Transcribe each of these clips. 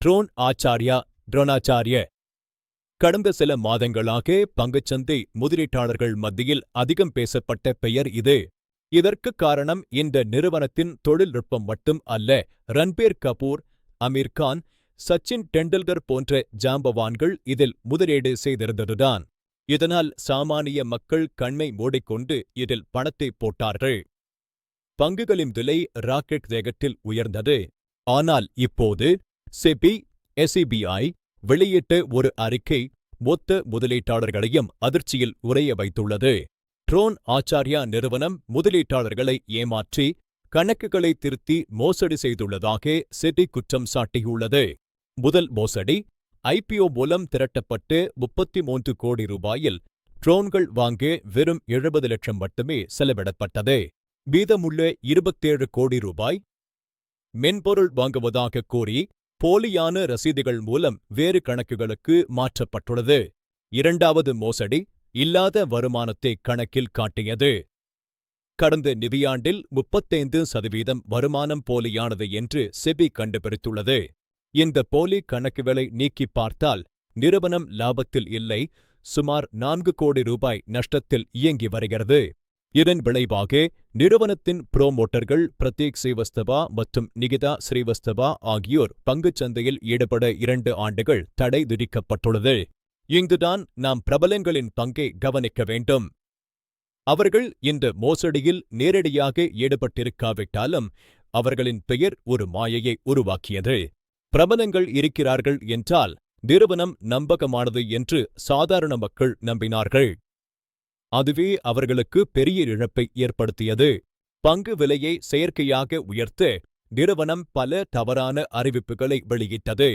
Drone Acharya ட்ரோனாச்சார்ய. கடந்த சில மாதங்களாக பங்குச்சந்தை முதலீட்டாளர்கள் மத்தியில் அதிகம் பேசப்பட்ட பெயர் இது. இதற்கு காரணம் இந்த நிறுவனத்தின் தொழில்நுட்பம் மட்டும் அல்ல. ரன்பீர் கபூர், அமீர் கான், சச்சின் டெண்டுல்கர் போன்ற ஜாம்பவான்கள் இதில் முதலீடு செய்திருந்ததுதான். இதனால் சாமானிய மக்கள் கண்மை மூடிக்கொண்டு இதில் பணத்தை போட்டார்கள். பங்குகளின் விலை ராக்கெட் வேகத்தில் உயர்ந்தது. ஆனால் இப்போது செபி, எஸ்இபிஐ வெளியிட்ட ஒரு அறிக்கை மொத்த முதலீட்டாளர்களையும் அதிர்ச்சியில் உறைய வைத்துள்ளது. ட்ரோன் ஆச்சார்யா நிறுவனம் முதலீட்டாளர்களை ஏமாற்றி கணக்குகளை திருத்தி மோசடி செய்துள்ளதாக செபி குற்றம் சாட்டியுள்ளது. முதல் மோசடி ஐபிஓ மூலம் திரட்டப்பட்டு 33 கோடி ரூபாயில் ட்ரோன்கள் வாங்க வெறும் 70 லட்சம் மட்டுமே செலவிடப்பட்டது. மீதமுள்ள 27 கோடி ரூபாய் மென்பொருள் வாங்குவதாக கூறி போலியான ரசீதுகள் மூலம் வேறு கணக்குகளுக்கு மாற்றப்பட்டுள்ளது. இரண்டாவது மோசடி இல்லாத வருமானத்தை கணக்கில் காட்டியது. கடந்த நிதியாண்டில் 35% வருமானம் போலியானது என்று செபி கண்டுபிடித்துள்ளது. இந்த போலி கணக்குகளை நீக்கி பார்த்தால் நிறுவனம் லாபத்தில் இல்லை, சுமார் 4 கோடி ரூபாய் நஷ்டத்தில் இயங்கி வருகிறது. இதன் விளைவாக நிறுவனத்தின் புரோமோட்டர்கள் பிரதீக் ஸ்ரீவஸ்தவா மற்றும் நிகிதா ஸ்ரீவஸ்தவா ஆகியோர் பங்குச்சந்தையில் ஈடுபட 2 ஆண்டுகள் தடை விதிக்கப்பட்டுள்ளது. இங்குதான் நாம் பிரபலங்களின் பங்கை கவனிக்க வேண்டும். அவர்கள் இந்த மோசடியில் நேரடியாக ஈடுபட்டிருக்காவிட்டாலும் அவர்களின் பெயர் ஒரு மாயையை உருவாக்கியது. பிரபலங்கள் இருக்கிறார்கள் என்றால் நிறுவனம் நம்பகமானது என்று சாதாரண மக்கள் நம்பினார்கள். அதுவே அவர்களுக்கு பெரிய இழப்பை ஏற்படுத்தியது. பங்கு விலையை செயற்கையாக உயர்த்த நிறுவனம் பல தவறான அறிவிப்புகளை வெளியிட்டது.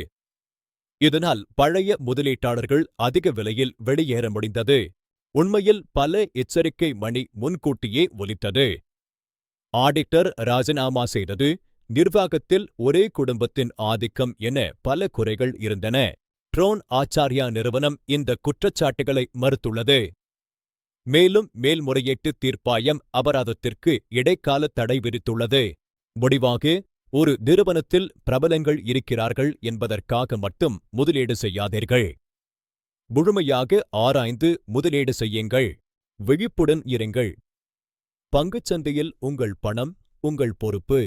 இதனால் பழைய முதலீட்டாளர்கள் அதிக விலையில் வெளியேற முடிந்தது. உண்மையில் பல எச்சரிக்கை மணி முன்கூட்டியே ஒலித்தது. ஆடிட்டர் ராஜினாமா செய்தது, நிர்வாகத்தில் ஒரே குடும்பத்தின் ஆதிக்கம் என பல குறைகள் இருந்தன. ட்ரோன் ஆச்சார்யா நிறுவனம் இந்த குற்றச்சாட்டுகளை மறுத்துள்ளது. மேலும் மேல்முறையீட்டு தீர்ப்பாயம் அபராதத்திற்கு இடைக்கால தடை விதித்துள்ளது. முடிவாக ஒரு நிறுவனத்தில் பிரபலங்கள் இருக்கிறார்கள் என்பதற்காக மட்டும் முதலீடு செய்யாதீர்கள். முழுமையாக ஆராய்ந்து முதலீடு செய்யுங்கள். விழிப்புடன் இருங்கள். பங்குச்சந்தையில் உங்கள் பணம் உங்கள் பொறுப்பு.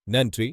நன்றி.